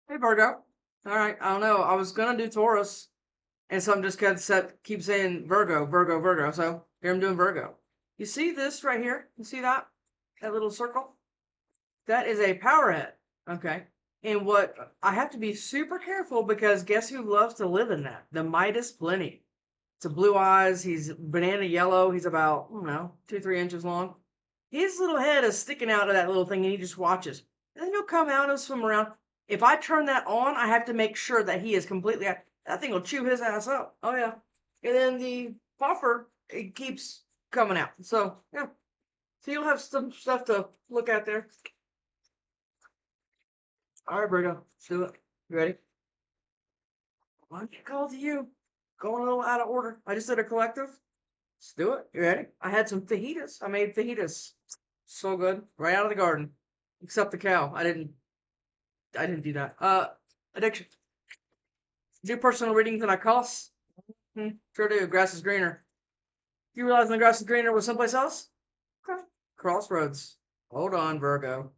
Hey Virgo. All right, I don't know. I was gonna do Taurus, and some just keep saying Virgo, Virgo, Virgo. So here I'm doing Virgo. You see this right here? You see that? That little circle? That is a power head. Okay. And what I have to be super careful because guess who loves to live in that? The Midas Plenty. It's a blue eyes. He's banana yellow. He's about, I don't know, 2, 3 inches long. His little head is sticking out of that little thing and he just watches. And then he'll come out and swim around. If I turn that on, I have to make sure that he is completely, that thing will chew his ass up. Oh, yeah. And then the popper, it keeps coming out. So, yeah. So you'll have some stuff to look at there. All right, Brigo, let's do it. You ready? Why don't you call to you? Going a little out of order. I just did a collective. Let's do it. You ready? I had some fajitas. I made fajitas. So good. Right out of the garden. Except the cow. I didn't do that. Addiction. Do personal readings and I cost? Sure do. Grass is greener. You realize the grass is greener was someplace else? Okay. Crossroads. Hold on, Virgo.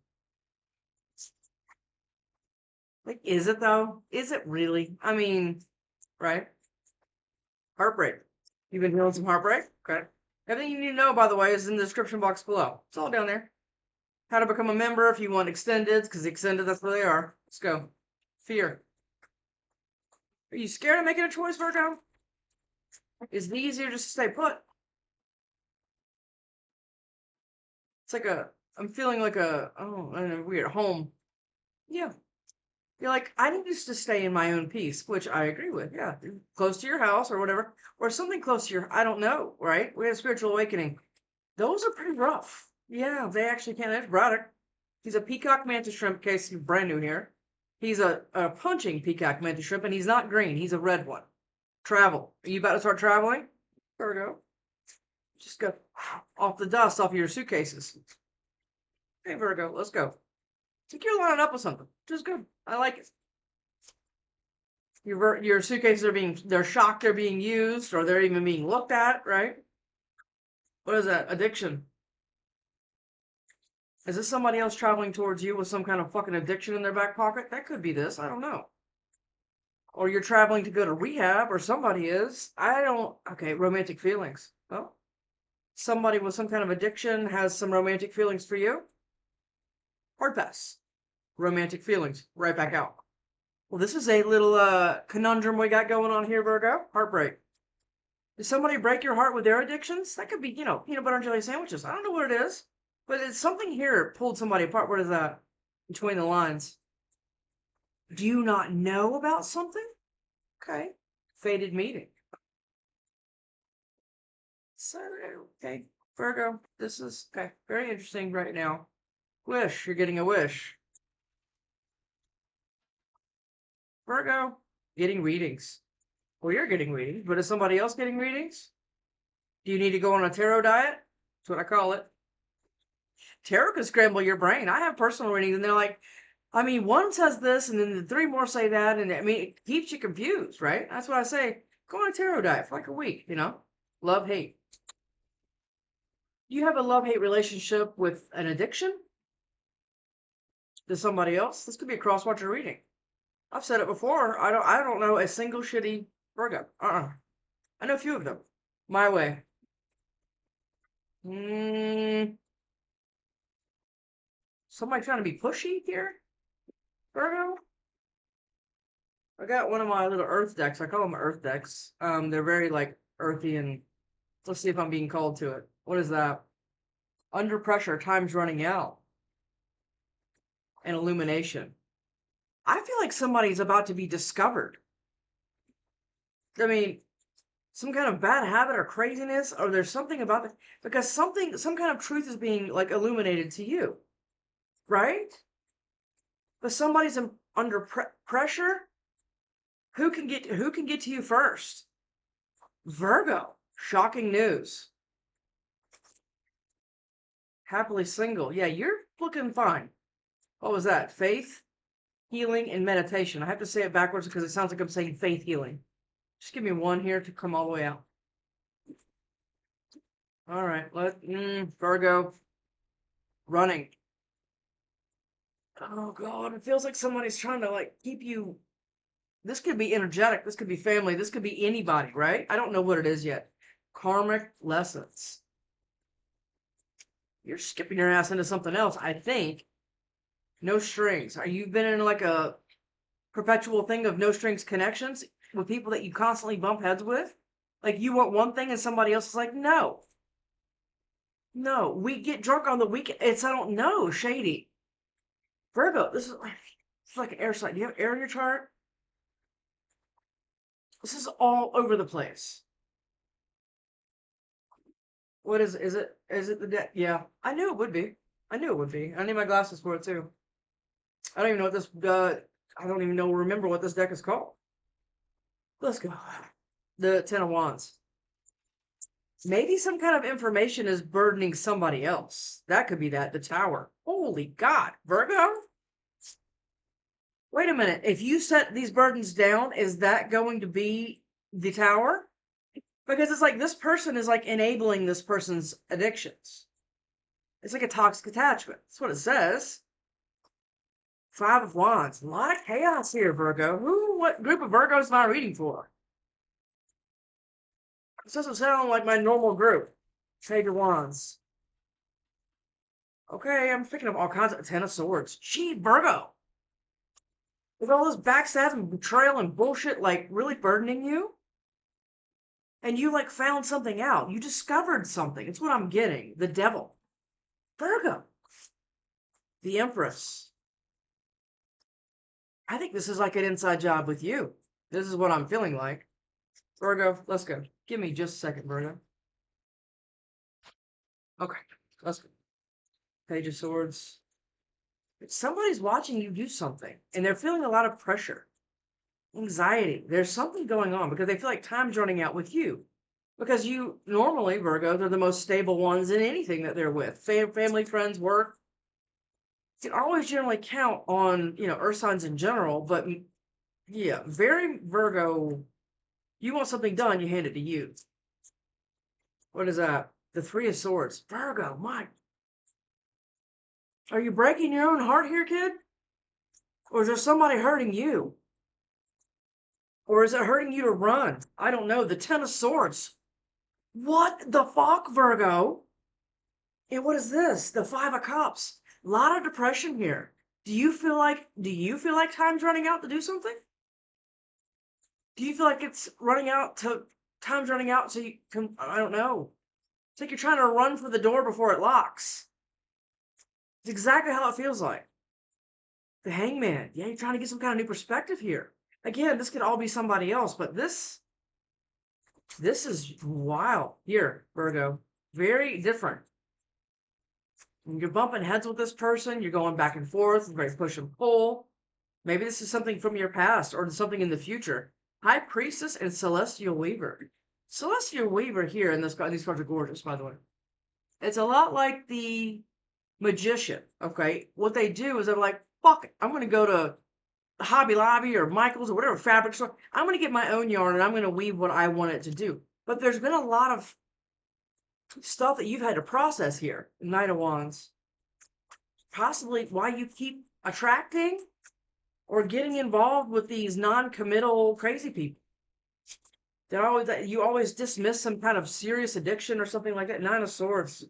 Like, is it though? Is it really? I mean, right? Heartbreak. You've been feeling some heartbreak? Okay. Everything you need to know, by the way, is in the description box below. It's all down there. How to become a member if you want extended, because extended, that's where they are. Let's go. Fear. Are you scared of making a choice, Virgo? Is it easier just to stay put? It's like I'm feeling like oh, I don't know, weird home. Yeah. You're like, I need just to stay in my own peace, which I agree with. Yeah. Close to your house or whatever, or something close to your, I don't know, right? We have spiritual awakening. Those are pretty rough. Yeah, they actually can't. There's Braddock. He's a peacock mantis shrimp, in case you're brand new here. He's a punching peacock mantis shrimp, and he's not green. He's a red one. Travel. Are you about to start traveling? There we go. Just go off the dust off of your suitcases. Hey, Virgo, let's go. Think you're lining up with something. Just good. I like it. Your suitcases they're shocked they're being used or they're even being looked at, right? What is that? Addiction. Is this somebody else traveling towards you with some kind of fucking addiction in their back pocket? That could be this. I don't know. Or you're traveling to go to rehab, or somebody is. I don't. Okay, romantic feelings. Well, somebody with some kind of addiction has some romantic feelings for you. Hard pass. Romantic feelings. Right back out. Well, this is a little conundrum we got going on here, Virgo. Heartbreak. Did somebody break your heart with their addictions? That could be, peanut butter and jelly sandwiches. I don't know what it is, but it's something here pulled somebody apart. What is that? Between the lines. Do you not know about something? Okay. Fated meeting. So, okay. Virgo, this is, okay, very interesting right now. Wish, you're getting a wish. Virgo, getting readings. Well, you're getting readings, but is somebody else getting readings? Do you need to go on a tarot diet? That's what I call it. Tarot can scramble your brain. I have personal readings, and they're like, I mean, one says this, and then the three more say that, and I mean, it keeps you confused, right? That's what I say. Go on a tarot diet for like a week, Love, hate. Do you have a love-hate relationship with an addiction to somebody else? This could be a cross-watcher reading. I've said it before. I don't know a single shitty Virgo. I know a few of them. My way. Somebody trying to be pushy here? Virgo? I got one of my little earth decks. I call them earth decks. They're very like earthy and let's see if I'm being called to it. What is that? Under pressure, time's running out. And illumination. I feel like somebody's about to be discovered. I mean, some kind of bad habit or craziness, or there's something about it because some kind of truth is being like illuminated to you, right? But somebody's under pressure. Who can get to you first? Virgo. Shocking news. Happily single. Yeah, you're looking fine. What was that? Faith, healing, and meditation. I have to say it backwards because it sounds like I'm saying faith healing. Just give me one here to come all the way out. All right, Virgo. Running. Oh God, it feels like somebody's trying to like keep you. This could be energetic. This could be family. This could be anybody, right? I don't know what it is yet. Karmic lessons. You're skipping your ass into something else, I think. No strings. Are you been in like a perpetual thing of no strings connections with people that you constantly bump heads with? Like you want one thing and somebody else is like, no, no. We get drunk on the weekend. I don't know, shady. Virgo, it's like an air sign. Do you have air in your chart? This is all over the place. What is it? Is it the deck? Yeah, I knew it would be. I knew it would be. I need my glasses for it too. I don't even know what this. I don't even know. Remember what this deck is called. Let's go. The Ten of Wands. Maybe some kind of information is burdening somebody else. That could be that. The Tower. Holy God, Virgo. Wait a minute. If you set these burdens down, is that going to be the Tower? Because it's like this person is like enabling this person's addictions. It's like a toxic attachment. That's what it says. Five of Wands. A lot of chaos here, Virgo. What group of Virgos am I reading for? This doesn't sound like my normal group. Page of Wands. Okay, I'm picking up all kinds of Ten of Swords. Gee, Virgo. With all this backstab and betrayal and bullshit, like, really burdening you? And you, like, found something out. You discovered something. It's what I'm getting. The Devil. Virgo. The Empress. I think this is like an inside job with you. This is what I'm feeling like. Virgo, let's go. Give me just a second, Virgo. Okay, let's go. Page of Swords. Somebody's watching you do something, and they're feeling a lot of pressure, anxiety. There's something going on because they feel like time's running out with you. Because you, normally, Virgo, they're the most stable ones in anything that they're with. Family, friends, work. You can always generally count on, earth signs in general, but yeah, very Virgo. You want something done, you hand it to you. What is that? The Three of Swords. Virgo, my. Are you breaking your own heart here, kid? Or is there somebody hurting you? Or is it hurting you to run? I don't know. The Ten of Swords. What the fuck, Virgo? And what is this? The Five of Cups. A lot of depression here. Do you feel like time's running out to do something? Do you feel like time's running out so you can, I don't know. It's like you're trying to run for the door before it locks. It's exactly how it feels like. The Hangman. Yeah, you're trying to get some kind of new perspective here. Again, this could all be somebody else, but this is wild here, Virgo. Very different. You're bumping heads with this person. You're going back and forth, very push and pull. Maybe this is something from your past or something in the future. High Priestess and Celestial Weaver. Celestial Weaver here in these cards are gorgeous, by the way. It's a lot like the Magician. Okay, what they do is they're like, fuck it, I'm going to go to Hobby Lobby or Michael's or whatever fabric store. I'm going to get my own yarn and I'm going to weave what I want it to do. But there's been a lot of stuff that you've had to process here. Knight of Wands. Possibly why you keep attracting or getting involved with these non-committal crazy people. You always dismiss some kind of serious addiction or something like that. Nine of Swords.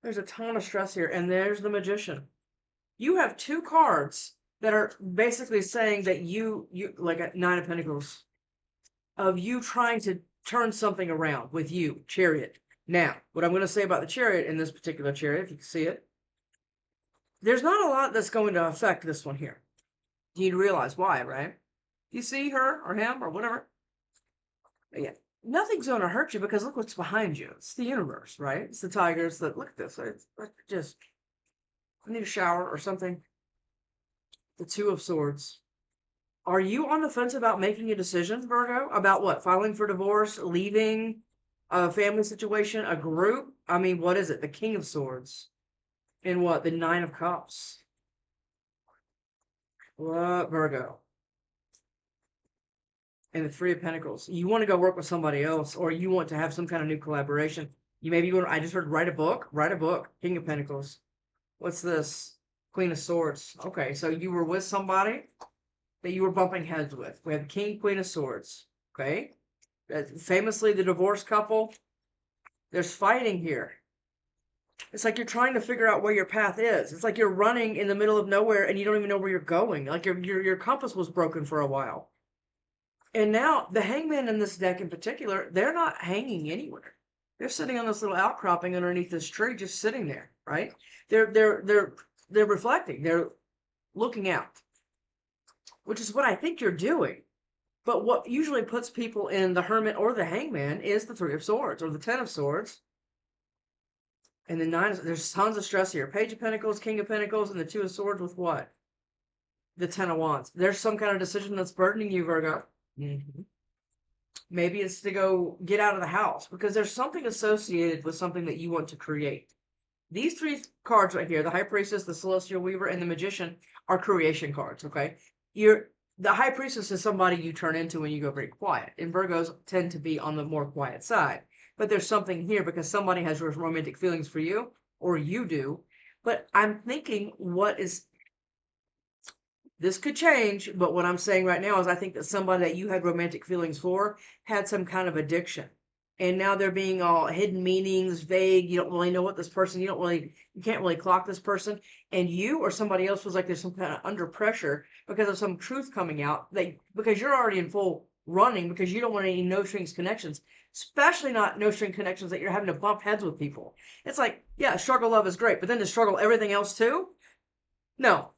There's a ton of stress here. And there's the Magician. You have two cards that are basically saying that you like a Nine of Pentacles, of you trying to turn something around with you, Chariot. Now, what I'm going to say about the Chariot in this particular Chariot, if you can see it, there's not a lot that's going to affect this one here. You need to realize why, right? You see her or him or whatever. But yeah, nothing's going to hurt you because look what's behind you. It's the universe, right? It's the tigers that look at this. It's just, I need a shower or something. The Two of Swords. Are you on the fence about making a decision, Virgo? About what? Filing for divorce, leaving a family situation, a group? I mean, what is it? The King of Swords. And what? The Nine of Cups. What, Virgo? And the Three of Pentacles. You want to go work with somebody else, or you want to have some kind of new collaboration. I just heard write a book. King of Pentacles. What's this? Queen of Swords. Okay, so you were with somebody that you were bumping heads with. We have King, Queen of Swords. Okay? Famously, the divorced couple. There's fighting here. It's like you're trying to figure out where your path is. It's like you're running in the middle of nowhere and you don't even know where you're going. Like your compass was broken for a while. And now the hangman in this deck in particular, they're not hanging anywhere. They're sitting on this little outcropping underneath this tree, just sitting there, right? They're reflecting. They're looking out, which is what I think you're doing. But what usually puts people in the Hermit or the Hangman is the Three of Swords or the Ten of Swords. And the Nine, there's tons of stress here. Page of Pentacles, King of Pentacles, and the Two of Swords with what? The Ten of Wands. There's some kind of decision that's burdening you, Virgo. Maybe it's to go get out of the house because there's something associated with something that you want to create. These three cards right here, the High Priestess, the Celestial Weaver, and the Magician, are creation cards, okay? The High Priestess is somebody you turn into when you go very quiet, and Virgos tend to be on the more quiet side. But there's something here because somebody has romantic feelings for you, or you do. But I'm thinking, this could change, but what I'm saying right now is I think that somebody that you had romantic feelings for had some kind of addiction. And now they're being all hidden meanings, vague. You don't really know what this person, you can't really clock this person. And you or somebody else was like there's some kind of under pressure because of some truth coming out because you're already in full running because you don't want any no strings connections, especially not no string connections that you're having to bump heads with people. It's like, yeah, struggle love is great, but then to struggle everything else too? No,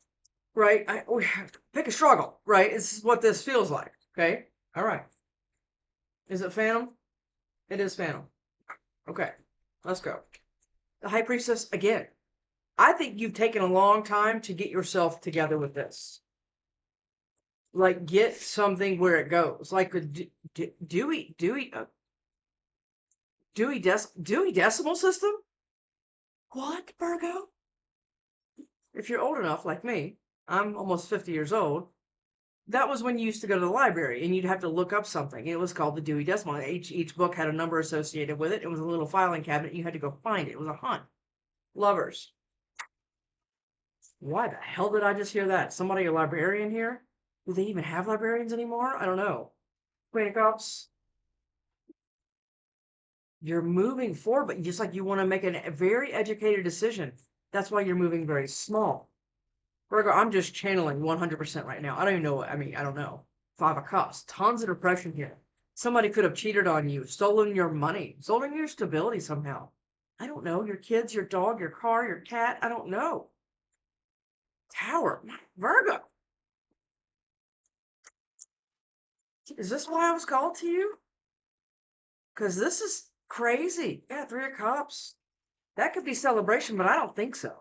right? We have to pick a struggle, right? This is what this feels like, okay? All right. Is it Phantom? It is Phantom. Okay, let's go. The High Priestess, again, I think you've taken a long time to get yourself together with this. Like, get something where it goes. Like a Dewey Decimal System? What, Virgo? If you're old enough, like me, I'm almost 50 years old, that was when you used to go to the library and you'd have to look up something. It was called the Dewey Decimal. Each book had a number associated with it. It was a little filing cabinet. You had to go find it. It was a hunt. Lovers. Why the hell did I just hear that? Somebody a librarian here? Do they even have librarians anymore? I don't know. Queen of Cups. You're moving forward, but just like you want to make a very educated decision. That's why you're moving very small. Virgo, I'm just channeling 100% right now. I don't even know. I mean, I don't know. Five of Cups. Tons of depression here. Somebody could have cheated on you, stolen your money, stolen your stability somehow. I don't know. Your kids, your dog, your car, your cat. I don't know. Tower. Virgo. Is this why I was called to you? Because this is crazy. Yeah, Three of Cups. That could be celebration, but I don't think so.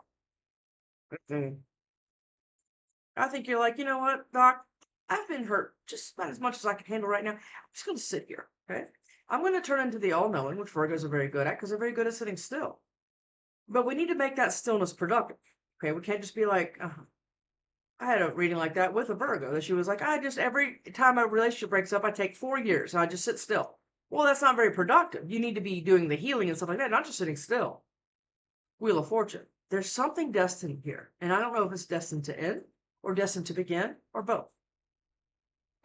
I think you're like, you know what, Doc? I've been hurt just about as much as I can handle right now. I'm just going to sit here, okay? I'm going to turn into the all-knowing, which Virgos are very good at because they're very good at sitting still. But we need to make that stillness productive, okay? We can't just be like, I had a reading like that with a Virgo that she was like, every time a relationship breaks up, I take 4 years and I just sit still. Well, that's not very productive. You need to be doing the healing and stuff like that, not just sitting still. Wheel of Fortune. There's something destined here, and I don't know if it's destined to end or destined to begin or both.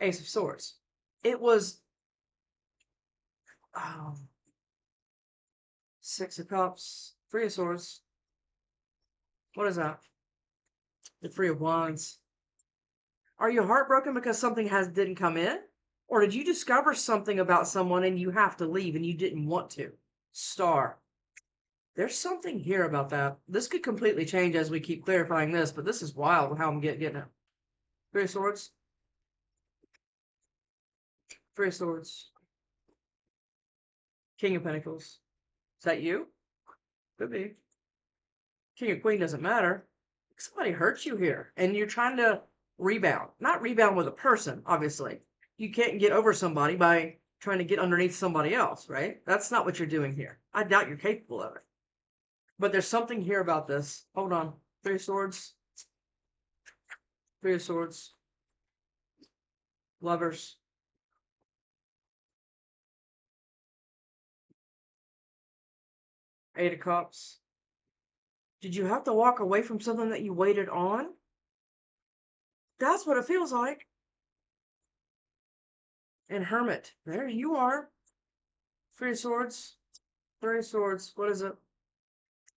Ace of Swords. It was Six of Cups, Three of Swords. What is that? The Three of Wands. Are you heartbroken because something didn't come in? Or did you discover something about someone and you have to leave and you didn't want to? Star. There's something here about that. This could completely change as we keep clarifying this, but this is wild how I'm getting it. Three of Swords. Three of Swords. King of Pentacles. Is that you? Could be. King of Queen doesn't matter. Somebody hurts you here, and you're trying to rebound. Not rebound with a person, obviously. You can't get over somebody by trying to get underneath somebody else, right? That's not what you're doing here. I doubt you're capable of it. But there's something here about this. Hold on. Three of Swords. Three of Swords. Lovers. Eight of Cups. Did you have to walk away from something that you waited on? That's what it feels like. And Hermit, there you are. Three of Swords. Three of Swords. What is it?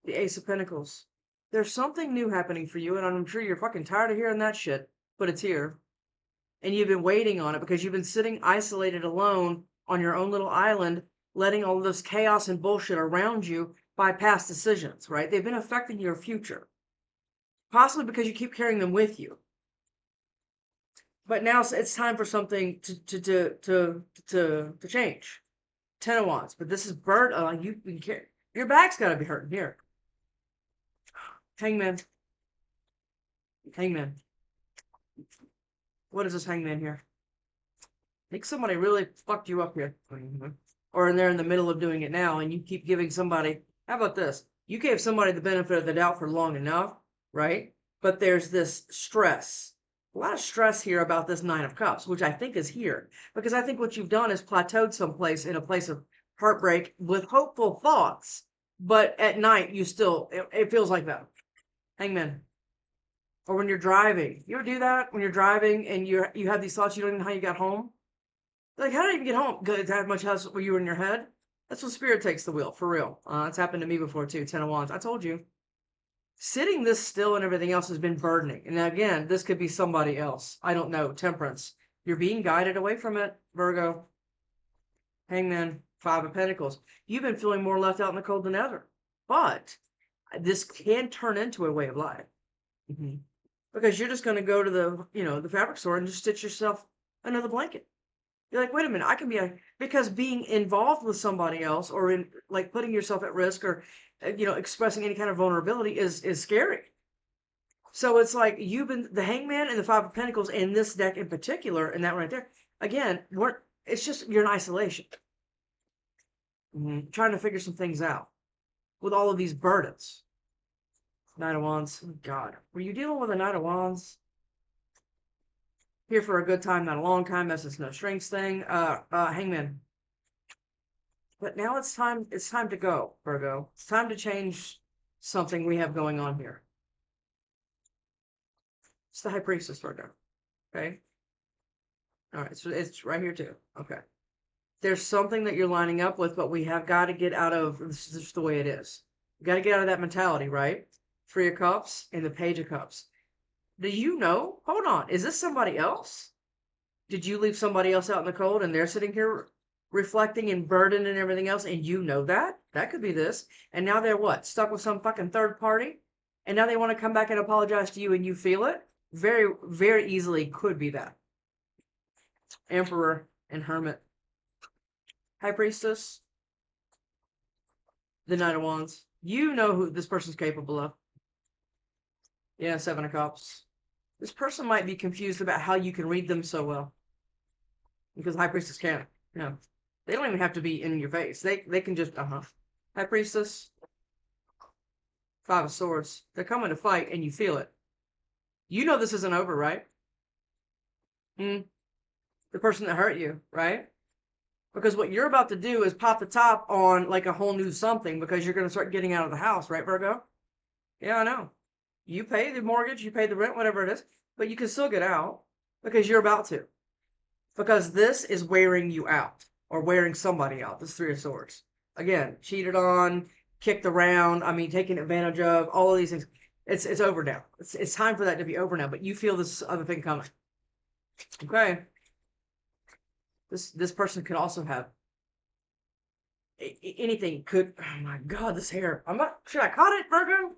The Ace of Pentacles. There's something new happening for you, and I'm sure you're fucking tired of hearing that shit, but it's here. And you've been waiting on it because you've been sitting isolated alone on your own little island, letting all this chaos and bullshit around you by past decisions, right? They've been affecting your future. Possibly because you keep carrying them with you. But now it's time for something to change. 10 of Wands. But this is bird. You've been your back's got to be hurting here. Hangman. Hangman. What is this Hangman here? I think somebody really fucked you up here. Or they're in the middle of doing it now, and you keep giving somebody. How about this? You gave somebody the benefit of the doubt for long enough, right? But there's this stress. A lot of stress here about this Nine of Cups, which I think is here. Because I think what you've done is plateaued someplace in a place of heartbreak with hopeful thoughts. But at night, you still, it feels like that. Hangman. Or when you're driving. You ever do that? When you're driving and you have these thoughts, you don't even know how you got home? Like, how did I even get home? Good, that much house were you in your head? That's when spirit takes the wheel, for real. It's happened to me before, too. 10 of Wands. I told you. Sitting this still and everything else has been burdening. And again, this could be somebody else. I don't know. Temperance. You're being guided away from it, Virgo. Hangman. Five of Pentacles. You've been feeling more left out in the cold than ever. But this can turn into a way of life. Because you're just going to go to the fabric store and just stitch yourself another blanket. You're like, wait a minute, I can be because being involved with somebody else or in like putting yourself at risk or expressing any kind of vulnerability is scary. So it's like you've been the Hangman and the Five of Pentacles in this deck in particular, and that right there. Again, it's just you're in isolation. Trying to figure some things out with all of these burdens. Knight of Wands. Oh, God. Were you dealing with a Knight of Wands? Here for a good time, not a long time. That's just no strings thing. Hangman. But now it's time to go, Virgo. It's time to change something we have going on here. It's the High Priestess, Virgo. Okay? Alright, so it's right here too. Okay. There's something that you're lining up with, but we have got to get out of this is just the way it is. We got to get out of that mentality, right? Three of Cups and the Page of Cups. Do you know? Hold on. Is this somebody else? Did you leave somebody else out in the cold and they're sitting here reflecting and burdened and everything else, and you know that? That could be this. And now they're what? Stuck with some fucking third party? And now they want to come back and apologize to you and you feel it? Very, very easily could be that. Emperor and Hermit. High Priestess. The Knight of Wands. You know who this person's capable of. Yeah, Seven of Cups. This person might be confused about how you can read them so well. Because High Priestess can. Yeah. They don't even have to be in your face. They can just, High Priestess. Five of Swords. They're coming to fight and you feel it. You know this isn't over, right? The person that hurt you, right? Because what you're about to do is pop the top on like a whole new something because you're going to start getting out of the house, right, Virgo? Yeah, I know. You pay the mortgage, you pay the rent, whatever it is, but you can still get out because you're about to. Because this is wearing you out or wearing somebody out. This Three of Swords. Again, cheated on, kicked around, taken advantage of, all of these things. It's over now. It's time for that to be over now, but you feel this other thing coming. Okay. This person could also have anything could, oh my God, this hair. Should I cut it, Virgo?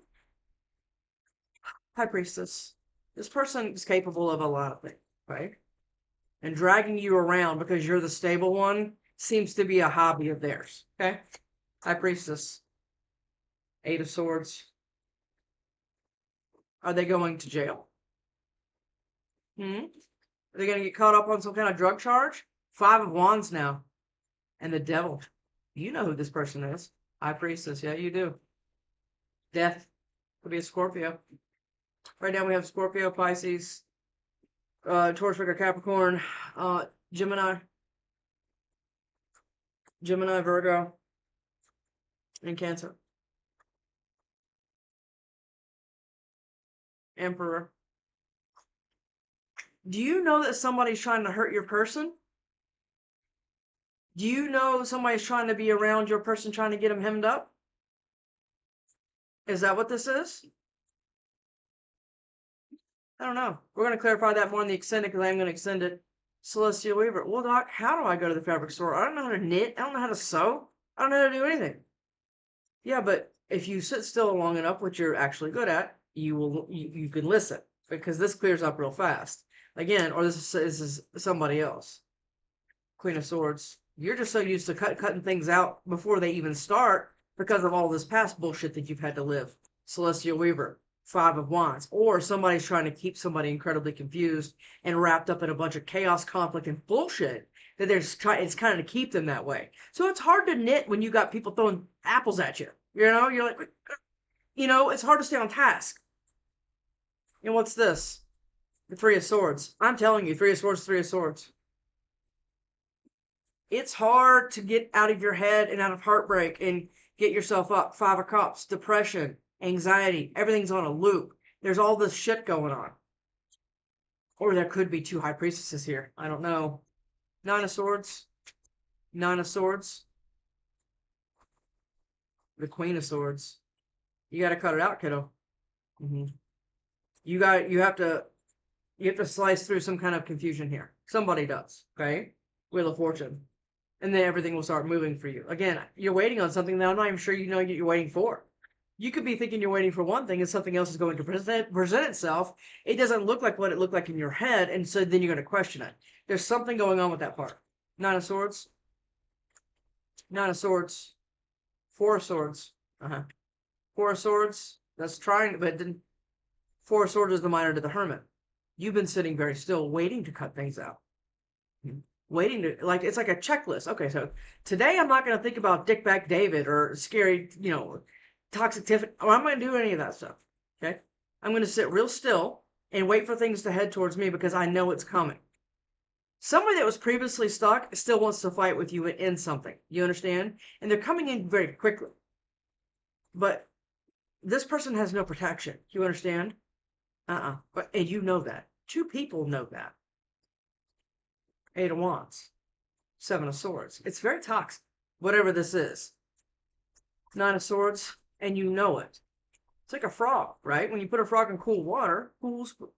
High Priestess. This person is capable of a lot of things, right? And dragging you around because you're the stable one seems to be a hobby of theirs, okay? High Priestess. Eight of Swords. Are they going to jail? Are they going to get caught up on some kind of drug charge? Five of Wands now. And the Devil. You know who this person is. High Priestess. Yeah, you do. Death. Could be a Scorpio. Right now we have Scorpio, Pisces, Taurus, Virgo, Capricorn, Gemini, Virgo, and Cancer. Emperor. Do you know that somebody's trying to hurt your person? Do you know somebody's trying to be around your person, trying to get them hemmed up? Is that what this is? I don't know. We're going to clarify that more in the extended because I'm going to extend it. Celestial Weaver. Well, Doc, how do I go to the fabric store? I don't know how to knit. I don't know how to sew. I don't know how to do anything. Yeah, but if you sit still long enough, which you're actually good at, you can listen because this clears up real fast. Again, or this is somebody else. Queen of Swords. You're just so used to cutting things out before they even start because of all this past bullshit that you've had to live. Celestial Weaver. Five of Wands. Or somebody's trying to keep somebody incredibly confused and wrapped up in a bunch of chaos, conflict, and bullshit that it's kind of to keep them that way. So it's hard to knit when you got people throwing apples at you. You know, you're like, it's hard to stay on task. And what's this? The Three of Swords. I'm telling you, Three of Swords, Three of Swords. It's hard to get out of your head and out of heartbreak and get yourself up. Five of Cups, depression, anxiety, everything's on a loop. There's all this shit going on. Or there could be two High Priestesses here. I don't know. Nine of Swords. Nine of Swords. The Queen of Swords. You got to cut it out, kiddo. You have to slice through some kind of confusion here. Somebody does, okay? Wheel of Fortune. And then everything will start moving for you. Again, you're waiting on something that I'm not even sure you know what you're waiting for. You could be thinking you're waiting for one thing and something else is going to present itself. It doesn't look like what it looked like in your head, and so then you're going to question it. There's something going on with that part. Nine of Swords. Nine of Swords. Four of Swords. Four of Swords. That's trying, but then Four of Swords is the minor to the Hermit. You've been sitting very still, waiting to cut things out. Waiting to, like, it's like a checklist. Okay, so today I'm not going to think about Dickback David or scary, toxic Tiffany. I'm going to do any of that stuff. Okay? I'm going to sit real still and wait for things to head towards me because I know it's coming. Somebody that was previously stuck still wants to fight with you in something. You understand? And they're coming in very quickly. But this person has no protection. You understand? And you know that. Two people know that. Eight of Wands. Seven of Swords. It's very toxic, whatever this is. Nine of Swords, and you know it. It's like a frog, right? When you put a frog in cool water,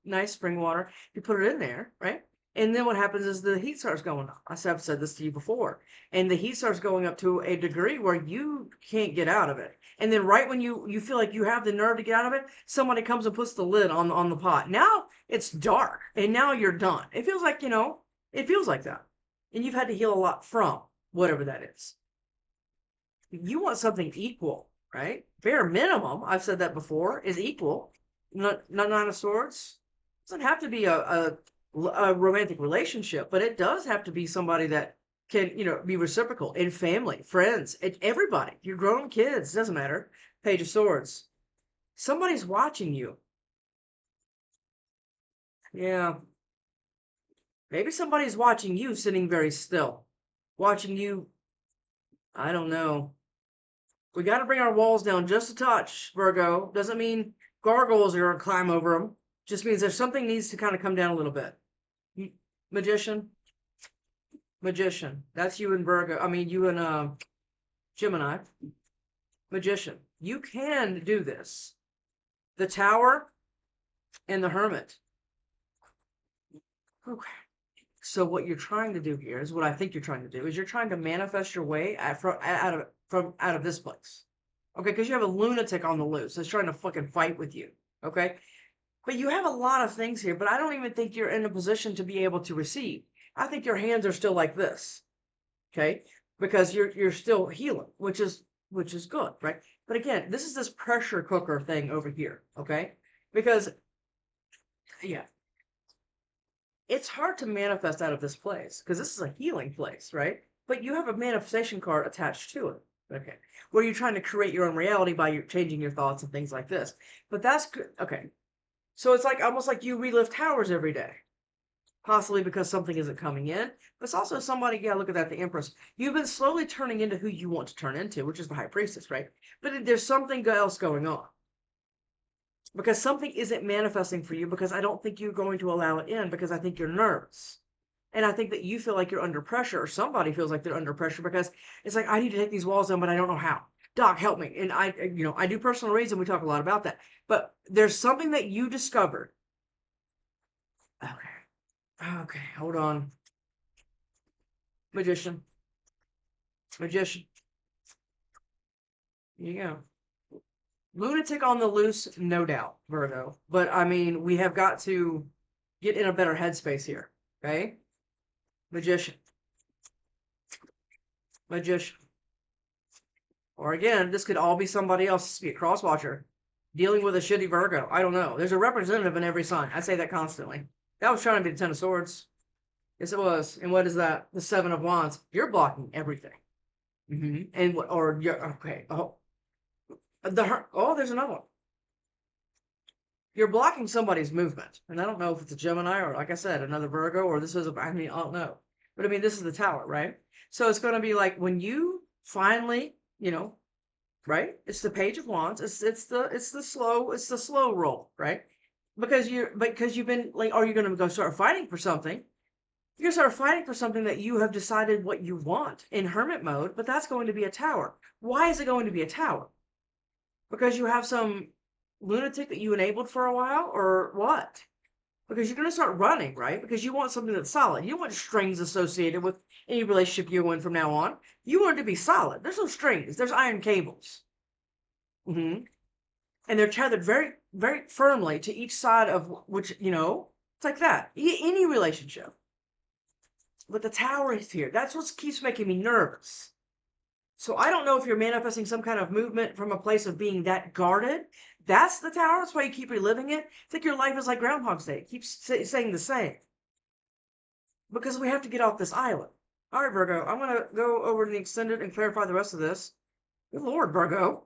nice spring water, you put it in there, right? And then what happens is the heat starts going up. I've said this to you before. And the heat starts going up to a degree where you can't get out of it. And then right when you feel like you have the nerve to get out of it, somebody comes and puts the lid on the pot. Now it's dark, and now you're done. It feels like, it feels like that. And you've had to heal a lot from whatever that is. You want something equal, right? Bare minimum, I've said that before, is equal. Not Nine of Swords. It doesn't have to be a romantic relationship, but it does have to be somebody that can, be reciprocal in family, friends, everybody. Your grown kids, doesn't matter. Page of Swords. Somebody's watching you. Yeah. Maybe somebody's watching you sitting very still. Watching you, I don't know. We got to bring our walls down just a touch, Virgo. Doesn't mean gargoyles are going to climb over them. Just means there's something needs to kind of come down a little bit. Magician. Magician. That's you and Virgo. I mean, you and Gemini. Magician. You can do this. The Tower and the Hermit. Okay. So what you're trying to do here is what I think you're trying to do is you're trying to manifest your way out of this place. Okay, because you have a lunatic on the loose that's trying to fucking fight with you. Okay? But you have a lot of things here, but I don't even think you're in a position to be able to receive. I think your hands are still like this. Okay? Because you're still healing, which is good, right? But again, this is this pressure cooker thing over here, okay? Because yeah. It's hard to manifest out of this place because this is a healing place, right? But you have a manifestation card attached to it, okay? Where you're trying to create your own reality by changing your thoughts and things like this. But that's good. Okay. So it's like almost like you relive towers every day, possibly because something isn't coming in. But it's also somebody, yeah, look at that, the Empress. You've been slowly turning into who you want to turn into, which is the High Priestess, right? But there's something else going on. because something isn't manifesting for you because I don't think you're going to allow it in because I think you're nervous. And I think that you feel like you're under pressure, or somebody feels like they're under pressure because it's like, I need to take these walls down, but I don't know how. Doc, help me. And I do personal reads and we talk a lot about that. But there's something that you discovered. Okay. Okay. Hold on. Magician. Magician. Here you go. Lunatic on the loose, no doubt, Virgo. But I mean, we have got to get in a better headspace here. Okay? Magician. Magician. Or again, this could all be somebody else. This could be a cross watcher dealing with a shitty Virgo. I don't know. There's a representative in every sign. I say that constantly. That was trying to be the Ten of Swords. Yes, it was. And what is that? The Seven of Wands. You're blocking everything. And what? Or you're okay. Oh, there's another one. You're blocking somebody's movement, and I don't know if it's a Gemini or, like I said, another Virgo, or this is I mean, I don't know. But I mean, this is the Tower, right? So it's going to be like when you finally, right? It's the Page of Wands. It's the slow roll, right? Because you've been like, are you going to go start fighting for something? You're going to start fighting for something that you have decided what you want in hermit mode, but that's going to be a tower. Why is it going to be a tower? Because you have some lunatic that you enabled for a while, or what? Because you're going to start running, right? Because you want something that's solid. You want strings associated with any relationship you're in from now on. You want it to be solid. There's no strings. There's iron cables. And they're tethered very, very firmly to each side of which, it's like that. Any relationship. But the Tower is here. That's what keeps making me nervous. So I don't know if you're manifesting some kind of movement from a place of being that guarded. That's the Tower. That's why you keep reliving it. I think your life is like Groundhog's Day. It keeps saying the same. Because we have to get off this island. All right, Virgo. I'm going to go over to the extended and clarify the rest of this. Good Lord, Virgo.